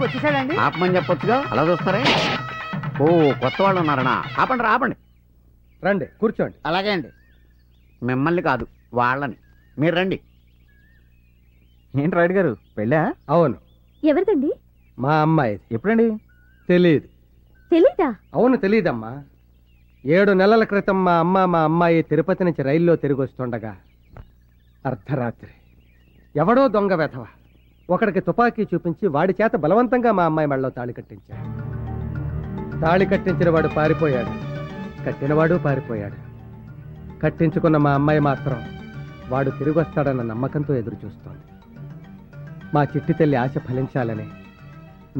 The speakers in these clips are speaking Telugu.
వచ్చేసాడండి. ఆపమని చెప్పొచ్చుగా, అలా చూస్తారే. ఓ కొత్త వాళ్ళు ఉన్నారనా? ఆపండి ఆపండి, రండి కూర్చోండి. అలాగే అండి. మిమ్మల్ని కాదు వాళ్ళని, మీరు రండి. ఏంటి రాయుడు గారు, పెళ్ళా? అవును. ఎవరిదండి? మా అమ్మాయి. ఎప్పుడండి? తెలీదు. తెలీదా? అవును తెలీదమ్మా. 7 నెలల క్రితం మా అమ్మాయి తిరుపతి నుంచి రైల్లో తిరిగి వస్తుండగా అర్ధరాత్రి ఎవడో దొంగ వెధవ ఒకడికి తుపాకీ చూపించి వాడి చేత బలవంతంగా మా అమ్మాయి మెడలో తాళి కట్టించాడు. తాళి కట్టించిన వాడు పారిపోయాడు, కట్టినవాడు పారిపోయాడు. కట్టించుకున్న మా అమ్మాయి మాత్రం వాడు తిరిగి వస్తాడన్న నమ్మకంతో ఎదురు చూస్తోంది. మా చిట్టి తల్లి ఆశ ఫలించాలని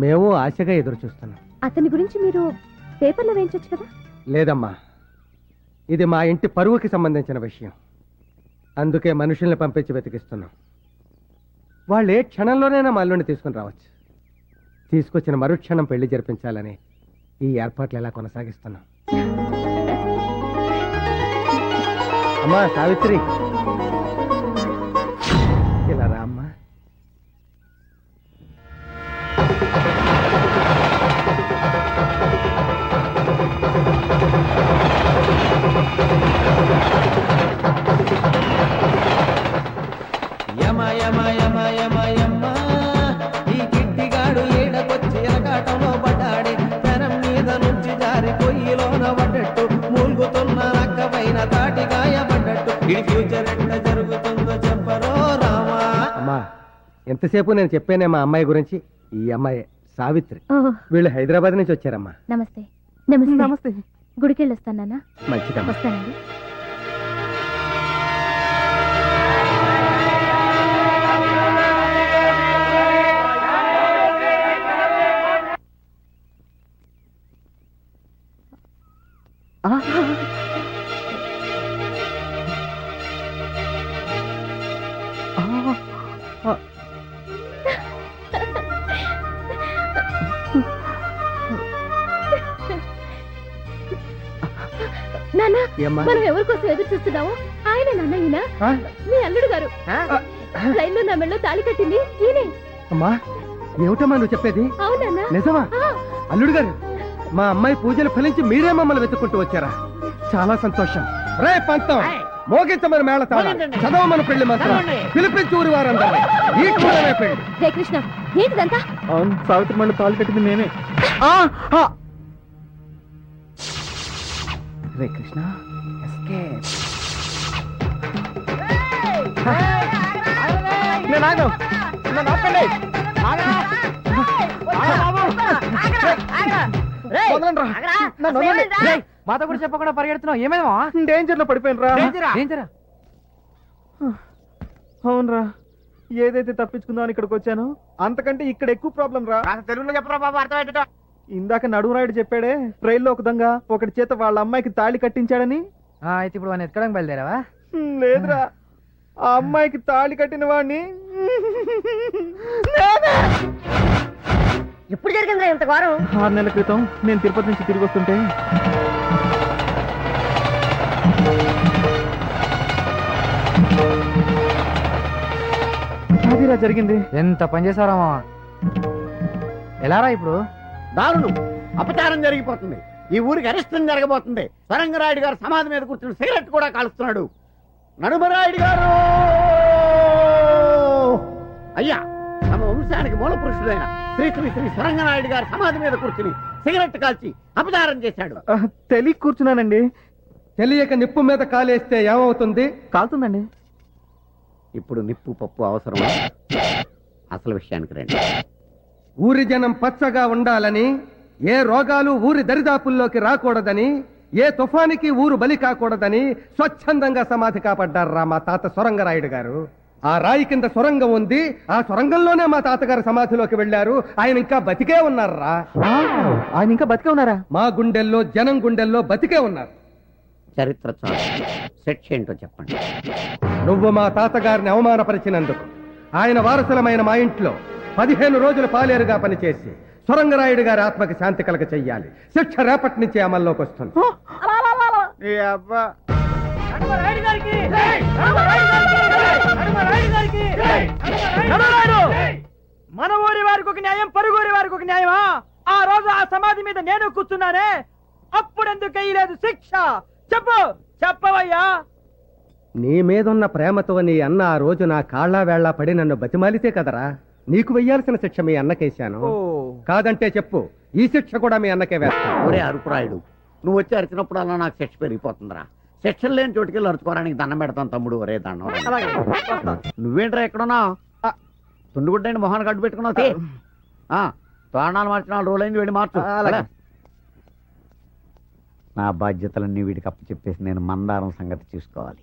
మేము ఆశగా ఎదురు చూస్తున్నాం. అతని గురించి మీరు పేపర్లో వేయించొచ్చు కదా? లేదమ్మా, ఇది మా ఇంటి పరువుకి సంబంధించిన విషయం. అందుకే మనుషుల్ని పంపించి వెతికిస్తున్నాం. వాళ్ళు ఏ క్షణంలోనైనా మా అల్లుడిని తీసుకుని రావచ్చు. తీసుకొచ్చిన మరుక్షణం పెళ్లి జరిపించాలని ఈ ఏర్పాట్లు ఎలా కొనసాగిస్తున్నాం. అమ్మా సావిత్రి, ఇలా రా అమ్మా. యమ యమ యమ యమ యమ ఈ గిట్టిగాడు ఏడకొచ్చి ఎలకాటంలో పడ్డాడే. పెనం మీద నుంచి జారి పొయ్యిలోన పడ్డట్టు, మూలుగుతున్న నక్కపైన తాటి గాయపడ్డట్టు. ఈ ఫ్యూచర్ ఎట్ట జరుగుతుందో చెప్పరో రామా. అమ్మా ఎంతసేపు నేను చెప్పానే మా అమ్మాయి గురించి. ఈ అమ్మాయి సావిత్రి. వీళ్ళు హైదరాబాద్ నుంచి వచ్చారమ్మా. నమస్తే. నమస్తే. నమస్తే. గుడికెళ్ళి వస్తానన్నా. మంచిదమ్మా. వస్తానండి. నాన్న, మనం ఎవరి కోసం ఎదురు చూస్తున్నాము? ఆయన నాన్న, ఈయన మీ అల్లుడు గారు. రైల్లో నా మెళ్ళో తాళి కట్టింది ఈయనే. అమ్మా ఏమిటమ్మా నువ్వు చెప్పేది? అవునన్నా. నిజమా? అల్లుడు గారు, మా అమ్మాయి పూజలు ఫలించి మీరే మమ్మల్ని వెతుక్కుంటూ వచ్చారా? చాలా సంతోషం. రే పంతం, మోగించమని మేళ తాళం, చదవమని పెళ్లి మంత్రం, పిలిపించి ఊరి వారందరూ. ఈ కూడమే పెళ్లి. రే కృష్ణ, ఏంటిదంతా? అవును, సావిత్రి మళ్ళీ తాళి కట్టింది నేనే. రే కృష్ణ, నేను ఆగను. నన్ను ఆపండి. మాతో కూడా చెప్పకుండా పరిగెడుతున్నావు, ఏమైనా? డేంజర్ లో పడిపోయిన రా. డేంజరా? అవునరా, ఏదైతే తప్పించుకుందామని ఇక్కడికి వచ్చాను అంతకంటే ఇక్కడ ఎక్కువ ప్రాబ్లం రా. తెలుగులో చెప్పరా బాబు, అర్థమవుతుందా? ఇందాక నడువునాయుడు చెప్పాడే, రైల్లో ఒక దొంగ ఒకటి చేత వాళ్ళ అమ్మాయికి తాళి కట్టించాడని. అయితే ఇప్పుడు వాడిని ఎక్కడానికి బయలుదేరావా? లేదురా, ఆ అమ్మాయికి తాళి కట్టిన వాడిని ఎప్పుడు జరిగిందిరా ఇంత ఘోరం? 6 నెలల క్రితం నేను తిరుపతి నుంచి తిరిగి వస్తుంటే అదిరా జరిగింది. ఎంత పని చేశారా? ఎలారా ఇప్పుడు? దారుణం, అపచారం జరిగిపోతుంది. ఈ ఊరికి అరిష్టం జరగబోతుంది. స్వరంగరాయుడు గారు సమాధి మీద కూర్చుని సిగరెట్ కూడా కాలుస్తున్నాడు. నడుమరాయుడు గారు, అయ్యా, తమ వంశానికి మూల పురుషుడైన శ్రీ శ్రీ శ్రీ స్వరంగనాయుడు గారు సమాధి మీద కూర్చుని సిగరెట్ కాల్చి అపచారం చేశాడు. తెలియ కూర్చున్నానండి. తెలియక నిప్పు మీద కాలేస్తే ఏమవుతుంది? కాలుతుందండి. ఇప్పుడు నిప్పు పప్పు అవసరమా? అసలు విషయానికి రండి. ఊరి జనం పచ్చగా ఉండాలని, ఏ రోగాలు ఊరి దరిదాపుల్లోకి రాకూడదని, ఏ తుఫానికి ఊరు బలి కాకూడదని స్వచ్ఛందంగా సమాధి కాపాడ్డారా మా తాత స్వరంగరాయుడు గారు. ఆ రాయి కింద సొరంగం ఉంది, ఆ సొరంగంలోనే మా తాతగారు సమాధిలోకి వెళ్లారు. ఆయన ఇంకా బతికే ఉన్నారా? ఆయన ఇంకా బతికే ఉన్నారా? మా గుండెల్లో, జనం గుండెల్లో బతికే ఉన్నారు. చరిత్ర చాలు, సెట్ ఏంటో చెప్పండి. నువ్వు మా తాతగారిని అవమానపరిచినందుకు ఆయన వారసులమైన మా ఇంట్లో 15 రోజులు పాలేరుగా పనిచేసి స్వరంగరాయుడు గారి ఆత్మకి శాంతి కలగ చెయ్యాలి. శిక్ష రేపటి నుంచి అమల్లోకి వస్తుంది. గారికి వారికి ఒక న్యాయం, పొరుగురి వారికి ఒక న్యాయమా? ఆ రోజు ఆ సమాధి మీద నేను కూర్చున్నానే, అప్పుడెందుకు వేయలేదు శిక్ష? చెప్పు, చెప్పవయ్యా. నీ మీదున్న ప్రేమతో నీ అన్న ఆ రోజు నా కాళ్ళ వేళ్లా పడి నన్ను బతిమాలితే కదరా నీకు వెయ్యాల్సిన శిక్ష మీ అన్నకేశాను. కాదంటే చెప్పు, ఈ శిక్ష కూడా మీ అన్నకే వేస్తా. ఒరే అరుపురాయుడు, నువ్వు వచ్చి అరిచినప్పుడు అలా నాకు శిక్ష పెరిగిపోతుందిరా. శిక్షలు లేని చోటుకెళ్ళి అరుచుకోవడానికి దండం పెడతాను తమ్ముడు. ఒరే దండం. నువ్వేంట్రా ఎక్కడున్నా? తుండుగుడ్డండి మొహాన్ని కట్టు పెట్టుకున్నావు. తోరణాలు మార్చి 4 రోజులైంది, వెళ్ళి మార్చు. నా బాధ్యతలన్నీ వీడికి అప్పచెప్పేసి నేను మందారం సంగతి చూసుకోవాలి.